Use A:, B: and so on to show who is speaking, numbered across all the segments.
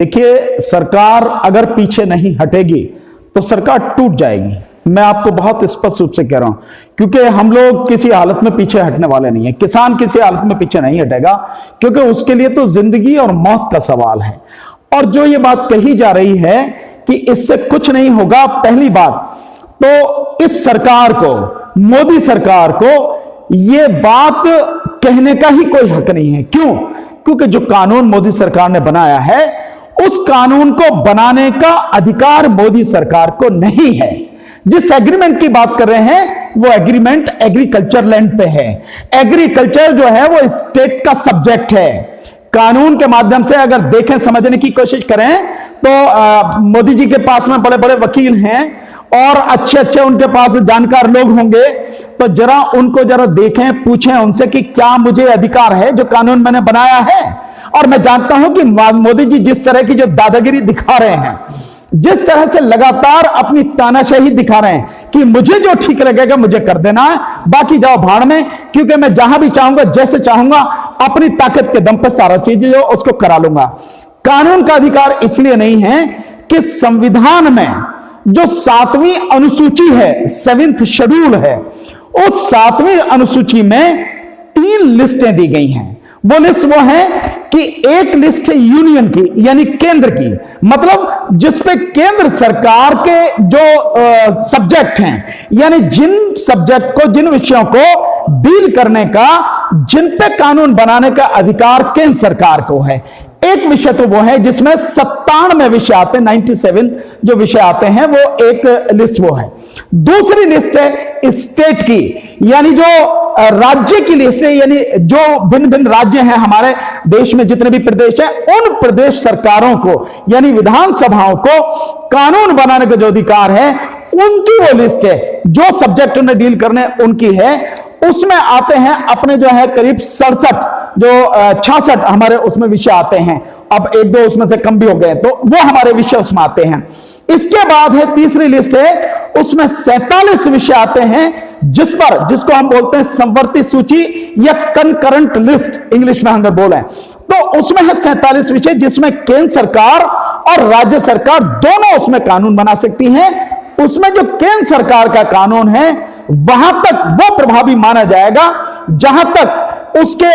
A: देखिए, सरकार अगर पीछे नहीं हटेगी तो सरकार टूट जाएगी। मैं आपको बहुत स्पष्ट रूप से कह रहा हूं, क्योंकि हम लोग किसी हालत में पीछे हटने वाले नहीं है। किसान किसी हालत में पीछे नहीं हटेगा, क्योंकि उसके लिए तो जिंदगी और मौत का सवाल है। और जो ये बात कही जा रही है कि इससे कुछ नहीं होगा, पहली बात तो इस सरकार को, मोदी सरकार को ये बात कहने का ही कोई हक नहीं है। क्यों? क्योंकि जो कानून मोदी सरकार ने बनाया है, उस कानून को बनाने का अधिकार मोदी सरकार को नहीं है। जिस एग्रीमेंट की बात कर रहे हैं वो एग्रीमेंट एग्रीकल्चर लैंड पे है। एग्रीकल्चर जो है वो स्टेट का सब्जेक्ट है। कानून के माध्यम से अगर देखें, समझने की कोशिश करें तो मोदी जी के पास में बड़े बड़े वकील हैं और अच्छे अच्छे उनके पास जानकार लोग होंगे, तो जरा उनको जरा देखें, पूछें उनसे कि क्या मुझे अधिकार है जो कानून मैंने बनाया है। और मैं जानता हूं कि मोदी जी जिस तरह की जो दादागिरी दिखा रहे हैं, जिस तरह से लगातार अपनी तानाशाही दिखा रहे हैं कि मुझे जो ठीक लगेगा मुझे कर देना है, बाकी जाओ भाड़ में, क्योंकि मैं जहां भी चाहूंगा, जैसे चाहूंगा, अपनी ताकत के दम पर सारा चीज जो उसको करा लूंगा। कानून का अधिकार इसलिए नहीं है कि संविधान में जो 7वीं अनुसूची है, 7th शेड्यूल है, उस 7वीं अनुसूची में 3 लिस्टें दी गई हैं। वो लिस्ट वो है कि एक लिस्ट है यूनियन की, यानी केंद्र की, मतलब जिसपे केंद्र सरकार के जो सब्जेक्ट हैं, यानी जिन सब्जेक्ट को, जिन विषयों को डील करने का, जिन पे कानून बनाने का अधिकार केंद्र सरकार को है। एक विषय तो वो है जिसमें 97 विषय आते हैं, 97 जो विषय आते हैं, वो एक लिस्ट वो है। दूसरी लिस्ट है स्टेट की, यानी जो राज्य की लिस्ट है, यानी जो भिन्न भिन्न राज्य हैं हमारे देश में, जितने भी प्रदेश हैं, उन प्रदेश सरकारों को, यानी विधानसभाओं को कानून बनाने का जो अधिकार है, उनकी वो लिस्ट है। जो सब्जेक्ट उन्हें डील करने उनकी है, उसमें आते हैं अपने जो है करीब 67 जो 66 हमारे उसमें विषय आते हैं। अब 1-2 उसमें से कम भी हो गए, तो वो हमारे विषय उसमें आते हैं। इसके बाद है तीसरी लिस्ट है, उसमें 47 विषय आते हैं, जिसको हम बोलते हैं समवर्ती सूची या कंकरेंट लिस्ट इंग्लिश में अगर बोले तो। उसमें है 47 विषय जिसमें केंद्र सरकार और राज्य सरकार दोनों उसमें कानून बना सकती हैं। उसमें जो केंद्र सरकार का कानून है वहां तक वो प्रभावी माना जाएगा जहां तक उसके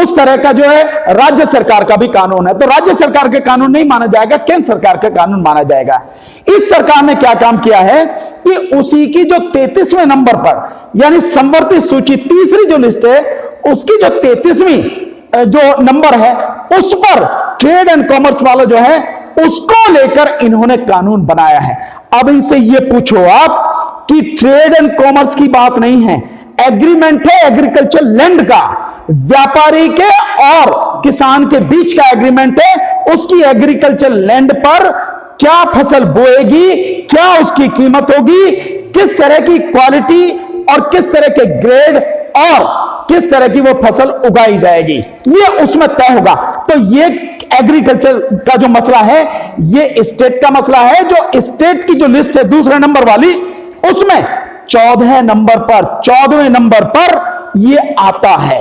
A: उस तरह का जो है राज्य सरकार का भी कानून है। तो राज्य सरकार के कानून नहीं माना जाएगा, केंद्र सरकार का कानून माना जाएगा। इस सरकार ने क्या काम किया है कि उसी की जो 33वें नंबर पर, यानी समवर्ती सूची तीसरी जो लिस्ट है, उसकी जो 33वीं जो नंबर है, उस पर ट्रेड एंड कॉमर्स वाला जो है उसको लेकर इन्होंने कानून बनाया है। अब इनसे ये पूछो आप कि ट्रेड एंड कॉमर्स की बात नहीं है, एग्रीमेंट है एग्रीकल्चर लैंड का, व्यापारी के और किसान के बीच का एग्रीमेंट है। उसकी एग्रीकल्चर लैंड पर क्या फसल बोएगी, क्या उसकी कीमत होगी, किस तरह की क्वालिटी और किस तरह के ग्रेड और किस तरह की वो फसल उगाई जाएगी, ये उसमें तय होगा। तो ये एग्रीकल्चर का जो मसला है, ये स्टेट का मसला है। जो स्टेट की जो लिस्ट है दूसरे नंबर वाली, उसमें 14वें नंबर पर ये आता है।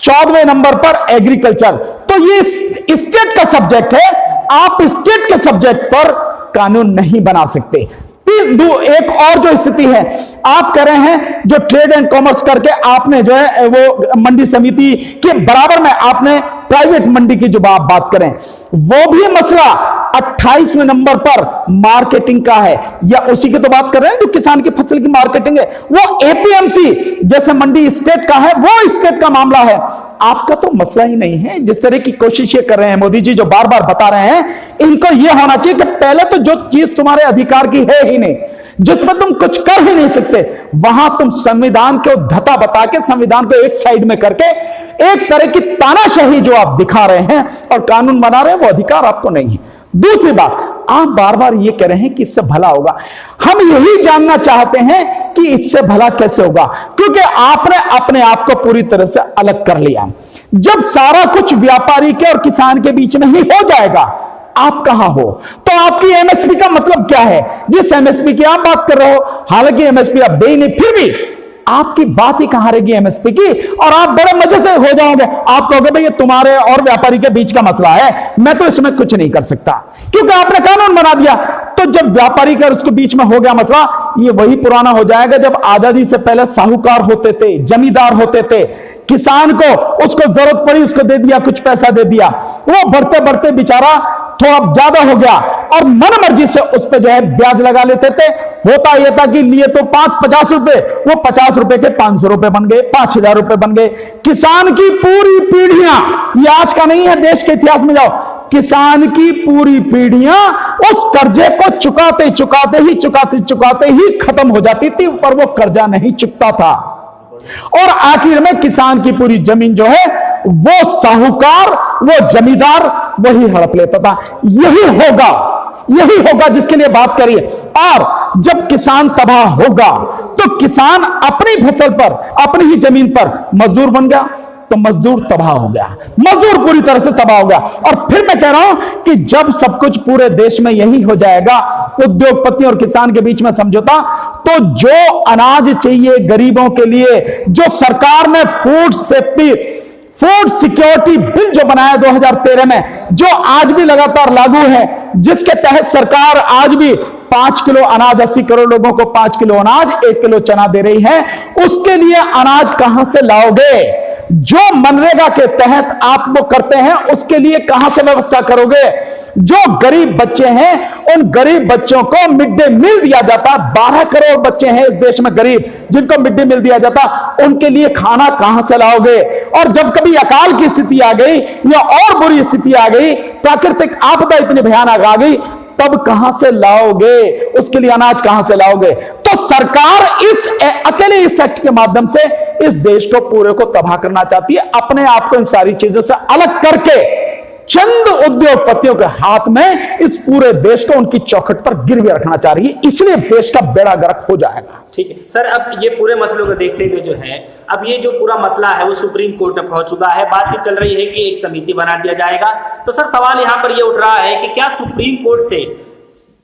A: 14वें नंबर पर एग्रीकल्चर। तो ये स्टेट का सब्जेक्ट है, आप स्टेट के सब्जेक्ट पर कानून नहीं बना सकते। एक और जो स्थिति है, आप कह रहे हैं जो ट्रेड एंड कॉमर्स करके आपने जो है वो मंडी समिति के बराबर में आपने प्राइवेट मंडी की जो बात करें, वो भी मसला 28वें नंबर पर मार्केटिंग का है। या उसी की तो बात कर रहे हैं जो किसान की फसल की मार्केटिंग है, वो एपीएमसी जैसे मंडी स्टेट का है, वो स्टेट का मामला है। आपका तो मसला ही नहीं है। जिस तरह की कोशिश ये कर रहे हैं मोदी जी, जो बार बार बता रहे हैं, इनको ये होना चाहिए कि पहले तो जो चीज तुम्हारे अधिकार की है ही नहीं, जिस पर तुम कुछ कर ही नहीं सकते, वहां तुम संविधान को धता बता के, संविधान को एक साइड में करके एक तरह की तानाशाही जो आप दिखा रहे हैं और कानून बना रहे हैं, वो अधिकार आपको नहीं है। दूसरी बात, आप बार बार ये कह रहे हैं कि इससे भला होगा। हम यही जानना चाहते हैं कि इससे भला कैसे होगा, क्योंकि आपने अपने आप को पूरी तरह से अलग कर लिया। जब सारा कुछ व्यापारी के और किसान के बीच में ही हो जाएगा, आप कहां हो? तो आपकी एमएसपी का मतलब क्या है? जिस एमएसपी की आप बात कर रहे हो, हालांकि एमएसपी आप दे ही नहीं, फिर भी आपकी बात ही कहां रहेगी एमएसपी की, और आप बड़े मजे से हो जाओगे। आप कहोगे भाई ये तुम्हारे और व्यापारी के बीच का मसला है, मैं तो इसमें कुछ नहीं कर सकता, क्योंकि आपने कानून बना दिया। तो जब व्यापारी का उसके बीच में हो गया मसला, ये वही पुराना हो जाएगा जब आजादी से पहले साहूकार होते थे, जमींदार होते थे, किसान को उसको जरूरत पड़ी उसको दे दिया, कुछ पैसा दे दिया, वो बढ़ते बढ़ते बेचारा थोड़ा ज्यादा हो गया और मन मर्जी से उस पर जो है ब्याज लगा लेते थे। होता यह था कि लिए तो 50 रुपए, वो 50 रुपए के 500 रुपए बन गए, 5000 रुपए बन गए। किसान की पूरी पीढ़ियां, ये आज का नहीं है, देश के इतिहास में जाओ, किसान की पूरी पीढ़ियां उस कर्जे को चुकाते ही खत्म हो जाती थी, पर वो कर्जा नहीं चुकता था और आखिर में किसान की पूरी जमीन जो है वो साहूकार, वो जमींदार वही हड़प लेता था। यही होगा जिसके लिए बात करिए। और जब किसान तबाह होगा तो किसान अपनी फसल पर, अपनी ही जमीन पर मजदूर बन गया, तो मजदूर तबाह हो गया, मजदूर पूरी तरह से तबाह हो गया। और फिर मैं कह रहा हूं कि जब सब कुछ पूरे देश में यही हो जाएगा, उद्योगपति और किसान के बीच में समझौता, तो जो अनाज चाहिए गरीबों के लिए, जो सरकार ने फूड सिक्योरिटी बिल जो बनाया 2013 में, जो आज भी लगातार लागू है, जिसके तहत सरकार आज भी 5 किलो अनाज, 80 करोड़ लोगों को 5 किलो अनाज, 1 किलो चना दे रही है, उसके लिए अनाज कहां से लाओगे? जो मनरेगा के तहत आप वो करते हैं उसके लिए कहां से व्यवस्था करोगे? जो गरीब बच्चे हैं उन गरीब बच्चों को मिड डे मील दिया जाता, 12 करोड़ बच्चे हैं इस देश में गरीब जिनको मिड डे मील दिया जाता, उनके लिए खाना कहां से लाओगे? और जब कभी अकाल की स्थिति आ गई या और बुरी स्थिति आ गई, प्राकृतिक आपदा इतनी भयानक आ गई, तब कहां से लाओगे? उसके लिए अनाज कहां से लाओगे? तो सरकार इस अकेले इस एक्ट के माध्यम से इस देश को पूरे को तबाह करना चाहती है, अपने आप को इन सारी चीजों से अलग करके चंद उद्योगपतियों के हाथ में इस पूरे देश को उनकी चौखट पर गिरवे रखना चाह रही है, इसलिए देश का बेड़ा गर्क हो जाएगा।
B: ठीक है सर, अब ये पूरे मसलों को देखते हुए जो है, अब ये जो पूरा मसला है वो सुप्रीम कोर्ट में पहुंच चुका है, बातचीत चल रही है कि एक समिति बना दिया जाएगा। तो सर सवाल यहां पर ये उठ रहा है कि क्या सुप्रीम कोर्ट से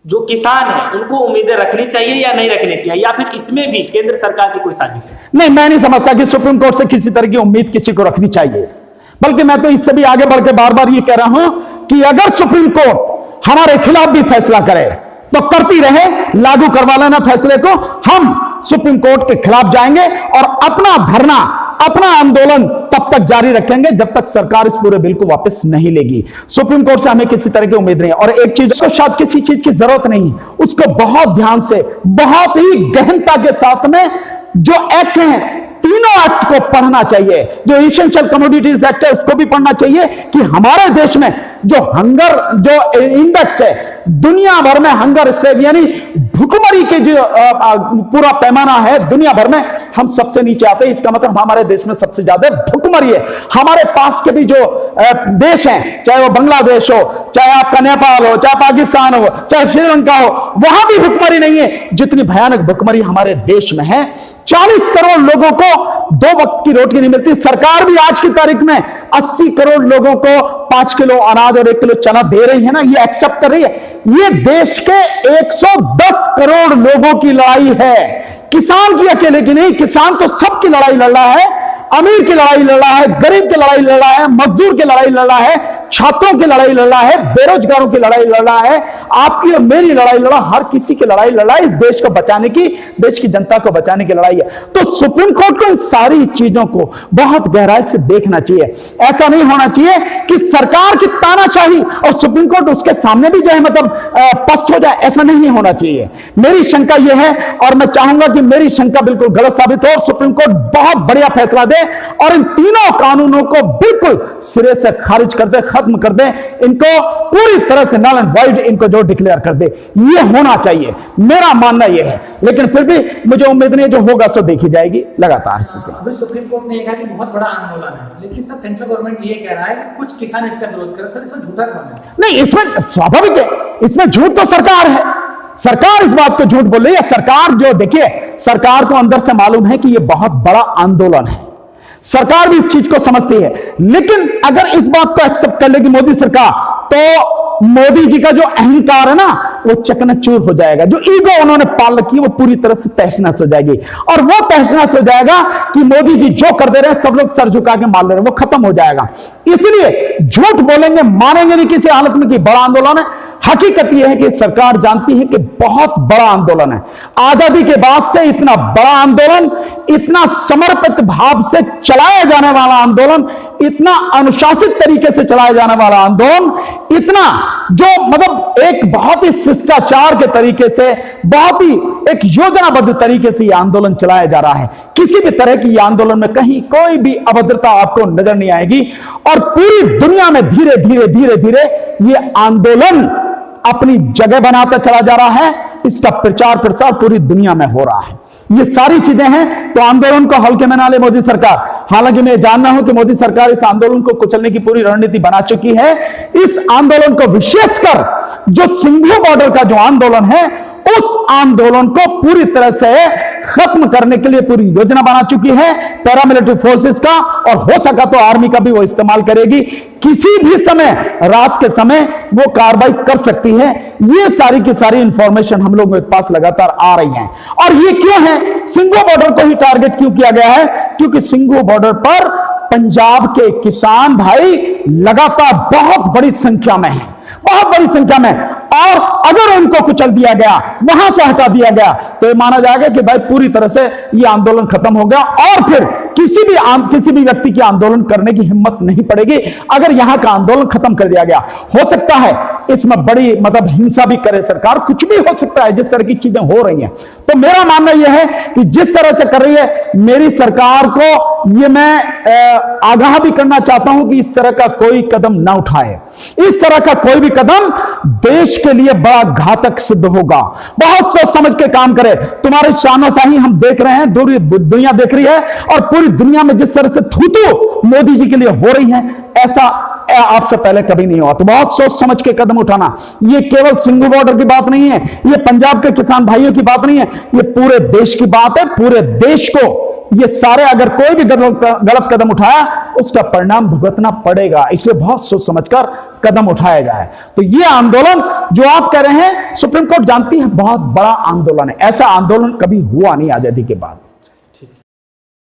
B: जो किसान है उनको उम्मीदें रखनी चाहिए या नहीं रखनी चाहिए, या फिर इसमें भी केंद्र सरकार की कोई साजिश है?
A: नहीं, मैं नहीं समझता कि सुप्रीम कोर्ट से किसी तरह की उम्मीद किसी को रखनी चाहिए, बल्कि मैं तो इससे भी आगे बढ़ के बार बार ये कह रहा हूं कि अगर सुप्रीम कोर्ट हमारे खिलाफ भी फैसला करे तो करती रहे, लागू करवा लेना फैसले को। हम सुप्रीम कोर्ट के खिलाफ जाएंगे और अपना धरना, अपना आंदोलन तब तक जारी रखेंगे जब तक सरकार इस पूरे बिल को वापस नहीं लेगी। सुप्रीम कोर्ट से हमें किसी तरह की उम्मीद नहीं। और एक चीज को शायद किसी चीज की जरूरत नहीं, उसको बहुत ध्यान से, बहुत ही गहनता के साथ में जो एक्ट है, तीनों एक्ट को पढ़ना चाहिए। जो एसेंशियल कमोडिटीज एक्ट है उसको भी पढ़ना चाहिए कि हमारे देश में जो हंगर जो इंडेक्स है, दुनिया भर में हंगर से यानी भुखमरी के जो पूरा पैमाना है दुनिया भर में, हम सबसे नीचे आते हैं। इसका मतलब हमारे देश में सबसे ज्यादा भुखमरी है। हमारे पास के भी जो देश हैं, चाहे वो बांग्लादेश हो, चाहे आपका नेपाल हो, चाहे पाकिस्तान हो, चाहे श्रीलंका हो, वहां भी भुखमरी नहीं है जितनी भयानक भुखमरी हमारे देश में है। 40 करोड़ लोगों को 2 वक्त की रोटी नहीं मिलती। सरकार भी आज की तारीख में 80 करोड़ लोगों को 5 किलो अनाज और 1 किलो चना दे रही है ना, ये एक्सेप्ट कर रही है। ये देश के 110 करोड़ लोगों की लड़ाई है, किसान की अकेले की नहीं। किसान तो सबकी लड़ाई लड़ रहा है, अमीर की लड़ाई लड़ रहा है, गरीब की लड़ाई लड़ रहा है, मजदूर की लड़ाई लड़ रहा है, छात्रों की लड़ाई लड़ रहा है, बेरोजगारों की लड़ाई लड़ रहा है, आपकी और मेरी लड़ाई लड़ रहा, हर किसी की लड़ाई लड़ रहा है। इस देश को बचाने की, देश की जनता को बचाने की लड़ाई है। तो सुप्रीम कोर्ट को इन सारी चीजों को बहुत गहराई से देखना चाहिए। ऐसा नहीं होना चाहिए कि सरकार की तानाशाही और सुप्रीम कोर्ट उसके सामने भी जो है मतलब पस्त हो जाए, ऐसा नहीं होना चाहिए। मेरी शंका यह है और मैं चाहूंगा कि मेरी शंका बिल्कुल गलत साबित हो और सुप्रीम कोर्ट बहुत बढ़िया फैसला दे और इन तीनों कानूनों को बिल्कुल सिरे से खारिज कर दे, खत्म कर दे, इनको पूरी तरह से नल एंड वाइड इनको जो डिक्लेयर कर दे। ये होना चाहिए, मेरा मानना यह है। लेकिन फिर भी मुझे उम्मीद नहीं, जो होगा सो देखी जाएगी लगातार।
C: अभी सुप्रीम कोर्ट ने कहा कि बहुत बड़ा आंदोलन है, लेकिन सर सेंट्रल गवर्नमेंट ये कह रहा है कि कुछ किसान इसका विरोध कर रहे हैं। सर इसमें झूठा कौन है?
A: नहीं, इसमें स्वाभाविक है, इसमें झूठ तो सरकार है। सरकार इस बात को झूठ बोल रही है। सरकार जो, देखिए, सरकार को अंदर से मालूम है कि यह बहुत बड़ा आंदोलन है, सरकार भी इस चीज को समझती है। लेकिन अगर इस बात को एक्सेप्ट कर लेगी मोदी सरकार, तो मोदी जी का जो अहंकार है ना, वो चकनाचूर हो जाएगा। जो ईगो उन्होंने पाल रखी है वो पूरी तरह से तहस-नहस हो जाएगी, और वो तहस-नहस हो जाएगा कि मोदी जी जो कर दे रहे हैं सब लोग सर झुका के मान ले रहे हैं, वो खत्म हो जाएगा। इसलिए झूठ बोलेंगे, मानेंगे नहीं किसी हालत में कि बड़ा आंदोलन है। हकीकत यह है कि सरकार जानती है कि बहुत बड़ा आंदोलन है। आजादी के बाद से इतना बड़ा आंदोलन, इतना समर्पित भाव से चलाया जाने वाला आंदोलन, इतना अनुशासित तरीके से चलाया जाने वाला आंदोलन, इतना जो मतलब एक बहुत ही शिष्टाचार के तरीके से, बहुत ही एक योजनाबद्ध तरीके से यह आंदोलन चलाया जा रहा है। किसी भी तरह की यह आंदोलन में कहीं कोई भी अभद्रता आपको नजर नहीं आएगी, और पूरी दुनिया में धीरे धीरे धीरे धीरे यह आंदोलन अपनी जगह बनाता चला जा रहा है। इसका प्रचार प्रसार पूरी दुनिया में हो रहा है। ये सारी चीजें हैं, तो आंदोलन को हल्के में ना ले मोदी सरकार। हालांकि मैं जानना हूं कि मोदी सरकार इस आंदोलन को कुचलने की पूरी रणनीति बना चुकी है। इस आंदोलन को विशेषकर जो सिंघू बॉर्डर का जो आंदोलन है, उस आंदोलन को पूरी तरह से खत्म करने के लिए पूरी योजना बना चुकी है पैरामिलिट्री फोर्सेस का, और हो सका तो आर्मी का भी वो इस्तेमाल करेगी। किसी भी समय, रात के समय वो कार्रवाई कर सकती है। ये सारी की सारी इंफॉर्मेशन हम लोगों के पास लगातार आ रही है। और ये क्यों है, सिंघू बॉर्डर को ही टारगेट क्यों किया गया है? क्योंकि सिंघू बॉर्डर पर पंजाब के किसान भाई लगातार बहुत बड़ी संख्या में हैं, बहुत बड़ी संख्या में, और अगर उनको कुचल दिया गया, वहां से हटा दिया गया, तो ये माना जाएगा कि भाई पूरी तरह से ये आंदोलन खत्म हो गया, और फिर किसी भी व्यक्ति की आंदोलन करने की हिम्मत नहीं पड़ेगी अगर यहां का आंदोलन खत्म कर दिया गया। हो सकता है इसमें बड़ी मतलब हिंसा भी करे सरकार, कुछ भी हो सकता है जिस तरह की चीजें हो रही हैं। तो मेरा मानना यह है कि जिस तरह से कर रही है मेरी सरकार को, ये मैं आगाह भी करना चाहता हूं कि इस तरह का कोई कदम ना उठाए। इस तरह का कोई भी कदम देश के लिए बड़ा घातक सिद्ध होगा। बहुत सोच समझ के काम करे। तुम्हारी शानाशाही हम देख रहे हैं, दुनिया देख रही है, और पूरी दुनिया में जिस तरह से थू मोदी जी के लिए हो रही है, ऐसा आपसे पहले कभी नहीं हुआ। तो बहुत सोच समझ के कदम उठाना। ये केवल सिंघू बॉर्डर की बात नहीं है, ये पंजाब के किसान भाइयों की बात नहीं है, ये पूरे देश की बात है। पूरे देश को ये सारे, अगर कोई भी गलत कदम उठाया उसका परिणाम भुगतना पड़ेगा। इसलिए बहुत सोच समझकर कदम उठाया जाए। तो ये आंदोलन जो आप कह रहे हैं, सुप्रीम कोर्ट जानती है बहुत बड़ा आंदोलन है। ऐसा आंदोलन कभी हुआ नहीं आजादी के बाद।